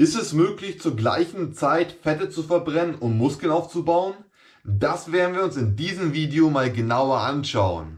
Ist es möglich, zur gleichen Zeit Fette zu verbrennen und Muskeln aufzubauen? Das werden wir uns in diesem Video mal genauer anschauen.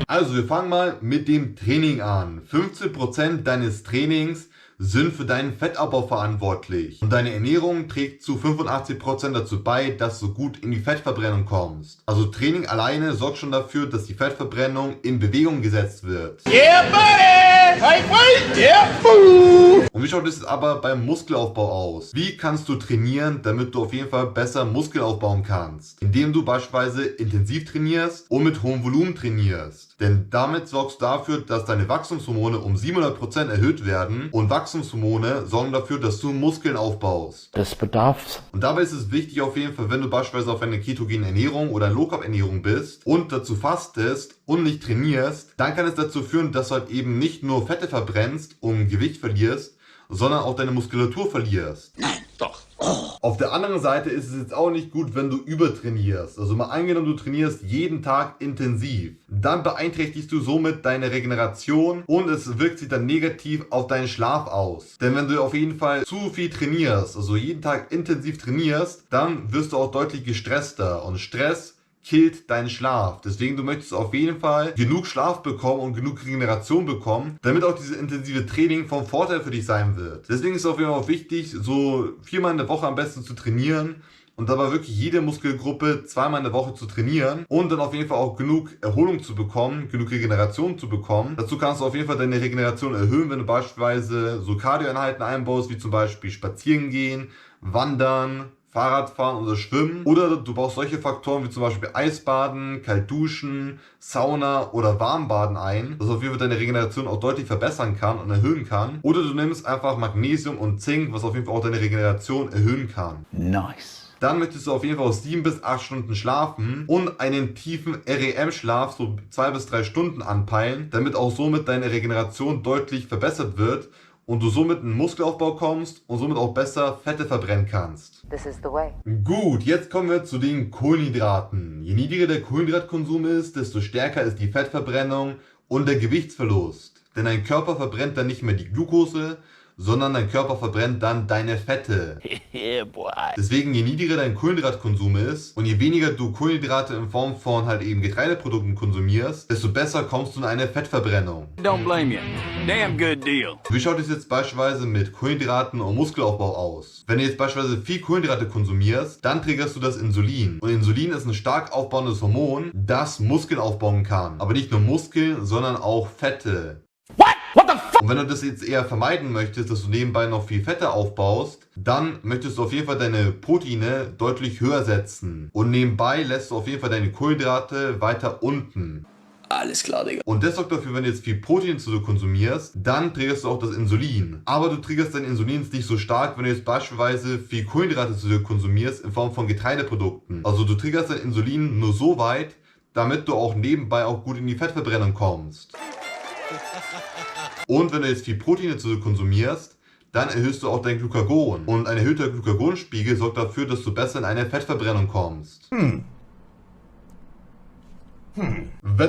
Also wir fangen mal mit dem Training an. 15% deines Trainings sind für deinen Fettabbau verantwortlich. Und deine Ernährung trägt zu 85% dazu bei, dass du gut in die Fettverbrennung kommst. Also Training alleine sorgt schon dafür, dass die Fettverbrennung in Bewegung gesetzt wird. Yeah, buddy! Hey, wait! Yeah, boo! Und wie schaut es aber beim Muskelaufbau aus? Wie kannst du trainieren, damit du auf jeden Fall besser Muskel aufbauen kannst? Indem du beispielsweise intensiv trainierst und mit hohem Volumen trainierst. Denn damit sorgst du dafür, dass deine Wachstumshormone um 700% erhöht werden und Wachstumshormone sorgen dafür, dass du Muskeln aufbaust. Das bedarf. Und dabei ist es wichtig auf jeden Fall, wenn du beispielsweise auf eine ketogene Ernährung oder Low Carb Ernährung bist und dazu fastest und nicht trainierst, dann kann es dazu führen, dass du halt eben nicht nur Fette verbrennst und Gewicht verlierst, sondern auch deine Muskulatur verlierst. Nein, doch. Auf der anderen Seite ist es jetzt auch nicht gut, wenn du übertrainierst. Also mal angenommen, du trainierst jeden Tag intensiv. Dann beeinträchtigst du somit deine Regeneration und es wirkt sich dann negativ auf deinen Schlaf aus. Denn wenn du auf jeden Fall zu viel trainierst, also jeden Tag intensiv trainierst, dann wirst du auch deutlich gestresster. Und Stress killt deinen Schlaf. Deswegen, du möchtest auf jeden Fall genug Schlaf bekommen und genug Regeneration bekommen, damit auch dieses intensive Training vom Vorteil für dich sein wird. Deswegen ist es auf jeden Fall auch wichtig, so 4-mal in der Woche am besten zu trainieren und dabei wirklich jede Muskelgruppe 2-mal in der Woche zu trainieren und dann auf jeden Fall auch genug Erholung zu bekommen, genug Regeneration zu bekommen. Dazu kannst du auf jeden Fall deine Regeneration erhöhen, wenn du beispielsweise so Cardio-Einheiten einbaust, wie zum Beispiel Spazieren gehen, Wandern, Fahrradfahren oder Schwimmen, oder du baust solche Faktoren wie zum Beispiel Eisbaden, Kaltduschen, Sauna oder Warmbaden ein, das auf jeden Fall deine Regeneration auch deutlich verbessern kann und erhöhen kann. Oder du nimmst einfach Magnesium und Zink, was auf jeden Fall auch deine Regeneration erhöhen kann. Nice. Dann möchtest du auf jeden Fall auch 7 bis 8 Stunden schlafen und einen tiefen REM-Schlaf, so 2 bis 3 Stunden anpeilen, damit auch somit deine Regeneration deutlich verbessert wird und du somit in den Muskelaufbau kommst und somit auch besser Fette verbrennen kannst. This is the way. Gut, jetzt kommen wir zu den Kohlenhydraten. Je niedriger der Kohlenhydratkonsum ist, desto stärker ist die Fettverbrennung und der Gewichtsverlust. Denn dein Körper verbrennt dann nicht mehr die Glucose, sondern dein Körper verbrennt dann deine Fette. Yeah, boy. Deswegen, je niedriger dein Kohlenhydratkonsum ist und je weniger du Kohlenhydrate in Form von halt eben Getreideprodukten konsumierst, desto besser kommst du in eine Fettverbrennung. Don't blame you. Damn good deal. Wie schaut es jetzt beispielsweise mit Kohlenhydraten und Muskelaufbau aus? Wenn du jetzt beispielsweise viel Kohlenhydrate konsumierst, dann triggerst du das Insulin. Und Insulin ist ein stark aufbauendes Hormon, das Muskeln aufbauen kann. Aber nicht nur Muskeln, sondern auch Fette. Und wenn du das jetzt eher vermeiden möchtest, dass du nebenbei noch viel Fette aufbaust, dann möchtest du auf jeden Fall deine Proteine deutlich höher setzen. Und nebenbei lässt du auf jeden Fall deine Kohlenhydrate weiter unten. Alles klar, Digga. Und das sorgt dafür, wenn du jetzt viel Protein zu dir konsumierst, dann triggerst du auch das Insulin. Aber du triggerst dein Insulin nicht so stark, wenn du jetzt beispielsweise viel Kohlenhydrate zu dir konsumierst in Form von Getreideprodukten. Also du triggerst dein Insulin nur so weit, damit du auch nebenbei auch gut in die Fettverbrennung kommst. Und wenn du jetzt viel Proteine zu dir konsumierst, dann erhöhst du auch dein Glucagon. Und ein erhöhter Glucagonspiegel sorgt dafür, dass du besser in eine Fettverbrennung kommst. Wenn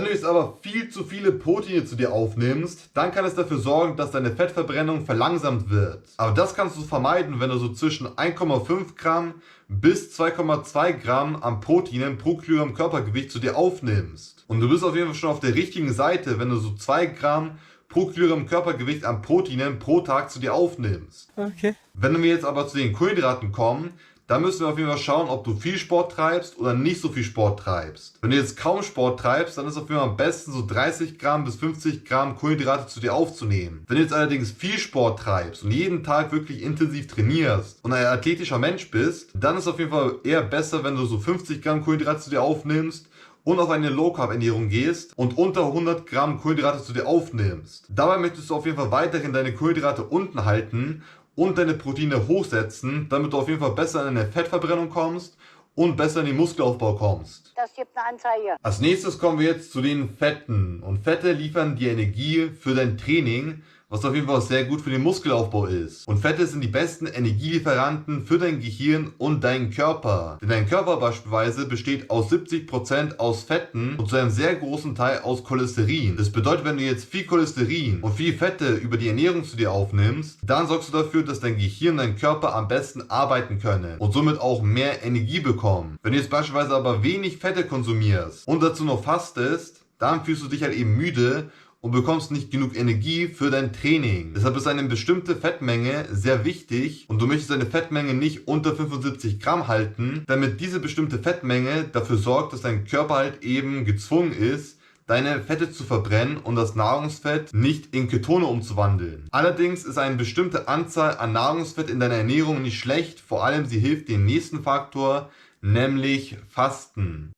du jetzt aber viel zu viele Proteine zu dir aufnimmst, dann kann es dafür sorgen, dass deine Fettverbrennung verlangsamt wird. Aber das kannst du vermeiden, wenn du so zwischen 1,5 Gramm bis 2,2 Gramm an Proteinen pro Kilogramm Körpergewicht zu dir aufnimmst. Und du bist auf jeden Fall schon auf der richtigen Seite, wenn du so 2 Gramm pro Kilogramm Körpergewicht an Proteinen pro Tag zu dir aufnimmst. Okay. Wenn wir jetzt aber zu den Kohlenhydraten kommen, dann müssen wir auf jeden Fall schauen, ob du viel Sport treibst oder nicht so viel Sport treibst. Wenn du jetzt kaum Sport treibst, dann ist auf jeden Fall am besten so 30 Gramm bis 50 Gramm Kohlenhydrate zu dir aufzunehmen. Wenn du jetzt allerdings viel Sport treibst und jeden Tag wirklich intensiv trainierst und ein athletischer Mensch bist, dann ist auf jeden Fall eher besser, wenn du so 50 Gramm Kohlenhydrate zu dir aufnimmst und auf eine Low Carb Ernährung gehst und unter 100 Gramm Kohlenhydrate zu dir aufnimmst. Dabei möchtest du auf jeden Fall weiterhin deine Kohlenhydrate unten halten und deine Proteine hochsetzen, damit du auf jeden Fall besser in eine Fettverbrennung kommst und besser in den Muskelaufbau kommst. Das gibt eine Anzeige. Als nächstes kommen wir jetzt zu den Fetten. Und Fette liefern die Energie für dein Training, was auf jeden Fall sehr gut für den Muskelaufbau ist. Und Fette sind die besten Energielieferanten für dein Gehirn und deinen Körper. Denn dein Körper beispielsweise besteht aus 70% aus Fetten und zu einem sehr großen Teil aus Cholesterin. Das bedeutet, wenn du jetzt viel Cholesterin und viel Fette über die Ernährung zu dir aufnimmst, dann sorgst du dafür, dass dein Gehirn und dein Körper am besten arbeiten können und somit auch mehr Energie bekommen. Wenn du jetzt beispielsweise aber wenig Fette konsumierst und dazu noch fastest, dann fühlst du dich halt eben müde und bekommst nicht genug Energie für dein Training. Deshalb ist eine bestimmte Fettmenge sehr wichtig und du möchtest deine Fettmenge nicht unter 75 Gramm halten, damit diese bestimmte Fettmenge dafür sorgt, dass dein Körper halt eben gezwungen ist, deine Fette zu verbrennen und das Nahrungsfett nicht in Ketone umzuwandeln. Allerdings ist eine bestimmte Anzahl an Nahrungsfett in deiner Ernährung nicht schlecht, vor allem sie hilft dem nächsten Faktor, nämlich Fasten.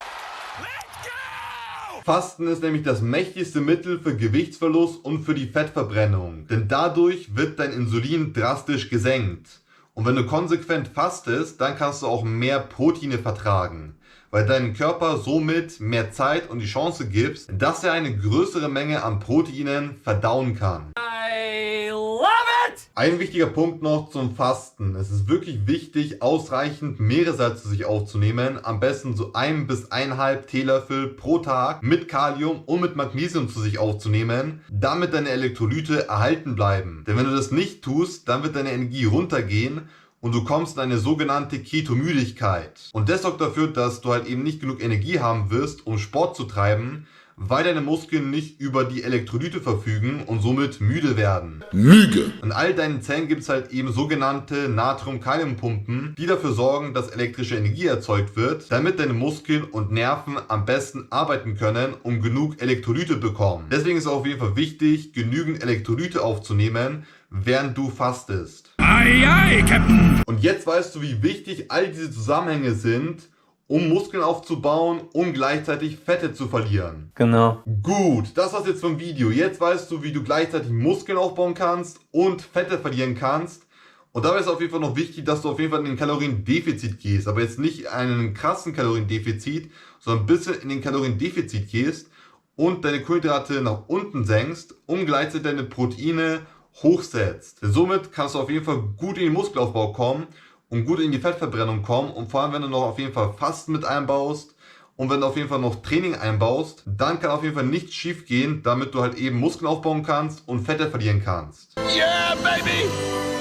Fasten ist nämlich das mächtigste Mittel für Gewichtsverlust und für die Fettverbrennung, denn dadurch wird dein Insulin drastisch gesenkt. Und wenn du konsequent fastest, dann kannst du auch mehr Proteine vertragen, weil deinem Körper somit mehr Zeit und die Chance gibst, dass er eine größere Menge an Proteinen verdauen kann. I love it! Ein wichtiger Punkt noch zum Fasten. Es ist wirklich wichtig, ausreichend Meeressalz zu sich aufzunehmen. Am besten so 1 bis 1,5 Teelöffel pro Tag mit Kalium und mit Magnesium zu sich aufzunehmen, damit deine Elektrolyte erhalten bleiben. Denn wenn du das nicht tust, dann wird deine Energie runtergehen und du kommst in eine sogenannte Ketomüdigkeit. Und das sorgt dafür, dass du halt eben nicht genug Energie haben wirst, um Sport zu treiben, weil deine Muskeln nicht über die Elektrolyte verfügen und somit müde werden. Lüge! In all deinen Zellen gibt es halt eben sogenannte Natrium-Kalium-Pumpen, die dafür sorgen, dass elektrische Energie erzeugt wird, damit deine Muskeln und Nerven am besten arbeiten können und genug Elektrolyte bekommen. Deswegen ist es auf jeden Fall wichtig, genügend Elektrolyte aufzunehmen, während du fastest. Ei, ei, Captain! Und jetzt weißt du, wie wichtig all diese Zusammenhänge sind, um Muskeln aufzubauen und gleichzeitig Fette zu verlieren. Genau. Gut, das war's jetzt vom Video. Jetzt weißt du, wie du gleichzeitig Muskeln aufbauen kannst und Fette verlieren kannst. Und dabei ist auf jeden Fall noch wichtig, dass du auf jeden Fall in den Kaloriendefizit gehst. Aber jetzt nicht einen krassen Kaloriendefizit, sondern ein bisschen in den Kaloriendefizit gehst und deine Kohlenhydrate nach unten senkst, um gleichzeitig deine Proteine hochsetzt. Denn somit kannst du auf jeden Fall gut in den Muskelaufbau kommen und gut in die Fettverbrennung kommen, und vor allem wenn du noch auf jeden Fall Fasten mit einbaust und wenn du auf jeden Fall noch Training einbaust, dann kann auf jeden Fall nichts schief gehen, damit du halt eben Muskeln aufbauen kannst und Fette verlieren kannst. Yeah, baby!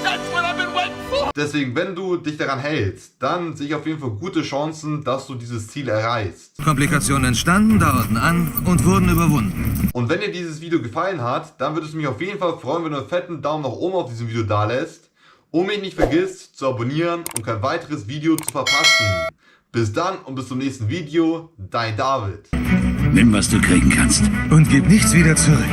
That's what I've been waiting for! Deswegen, wenn du dich daran hältst, dann sehe ich auf jeden Fall gute Chancen, dass du dieses Ziel erreichst. Komplikationen entstanden, dauerten an und wurden überwunden. Und wenn dir dieses Video gefallen hat, dann würde es mich auf jeden Fall freuen, wenn du einen fetten Daumen nach oben auf diesem Video da lässt und mich nicht vergisst zu abonnieren und kein weiteres Video zu verpassen. Bis dann und bis zum nächsten Video, dein David. Nimm, was du kriegen kannst. Und gib nichts wieder zurück.